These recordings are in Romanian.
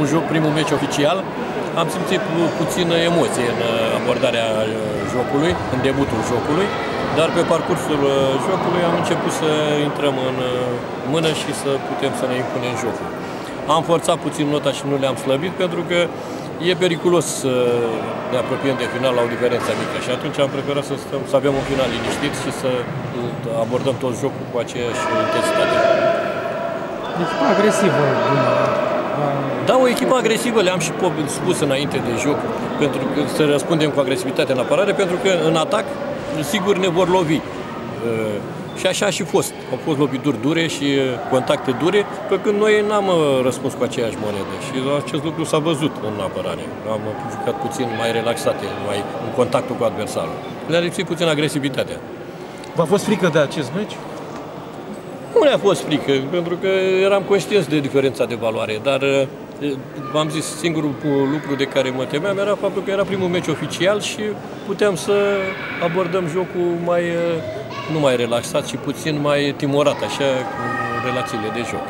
Un joc, primul meci oficial, am simțit puțină emoție în abordarea jocului, în debutul jocului, dar pe parcursul jocului am început să intrăm în mână și să putem să ne impunem jocul. Am forțat puțin nota și nu le-am slăbit pentru că e periculos să ne apropiem de final la o diferență mică și atunci am preferat să avem un final liniștit și să abordăm tot jocul cu aceeași intensitate. Echipa agresivă, bună. Da, o echipă agresivă, le-am și spus înainte de joc, pentru că să răspundem cu agresivitate în apărare, pentru că în atac, sigur, ne vor lovi. Și așa a și fost. Au fost lovituri dure și contacte dure, pe când noi n-am răspuns cu aceeași monedă. Și acest lucru s-a văzut în apărare. Am jucat puțin mai relaxate, mai în contactul cu adversarul. Le-a lipsit puțin agresivitatea. V-a fost frică de acest meci? Nu ne-a fost frică, pentru că eram conștienți de diferența de valoare, dar v-am zis, singurul lucru de care mă temeam era faptul că era primul meci oficial și puteam să abordăm jocul nu mai relaxat, ci puțin mai timorat, așa, cu relațiile de joc.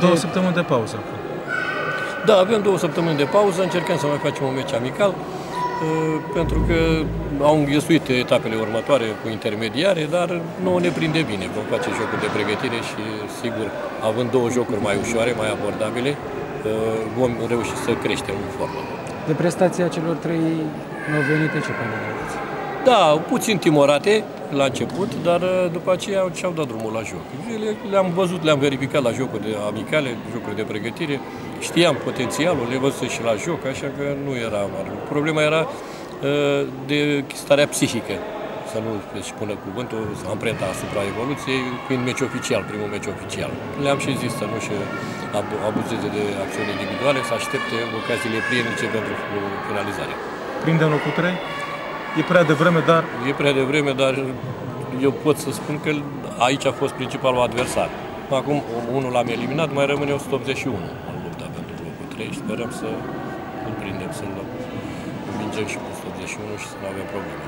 2 săptămâni de pauză. Da, avem 2 săptămâni de pauză, încercăm să mai facem un meci amical, pentru că au înghesuit etapele următoare cu intermediare, dar nouă ne prinde bine. Vom face jocul de pregătire și, sigur, având 2 jocuri mai ușoare, mai abordabile, vom reuși să creștem în formă. De prestația celor 3 nou-venite, ce părere aveți? Da, puțin timorate la început, dar după aceea și-au dat drumul la joc. Le-am văzut, le-am verificat la jocuri amicale, jocuri de pregătire, știam potențialul, le văzut și la joc, așa că nu era mare. Problema era de starea psihică, să nu își pună cuvântul, amprenta asupra evoluției, fiind meci oficial, primul meci oficial. Le-am și zis să nu-și abuzeze de acțiuni individuale, să aștepte ocaziile prielnice pentru finalizare. Prinde în locul 3? E prea devreme, dar... E prea devreme, dar eu pot să spun că aici a fost principalul adversar. Acum, unul l-am eliminat, mai rămâne 181 în lupta pentru locul 3 și sperăm să îl prindem, să-l învingem și cu 181 și să nu avem probleme.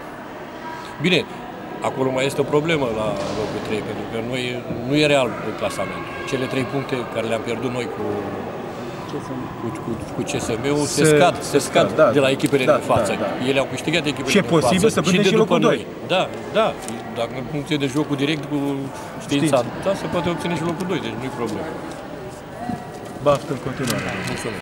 Bine, acolo mai este o problemă la locul 3, pentru că nu e real clasamentul. Cele 3 puncte care le-am pierdut noi cu CSM-ul se scad de la echipele din față. Ele au câștigat echipele din față. Și e posibil să prindem și locul 2. Da. Dacă în funcție de jocul direct cu știința, da, se poate obține și locul 2, deci nu e problemă. Baftă în continuare. Mulțumesc.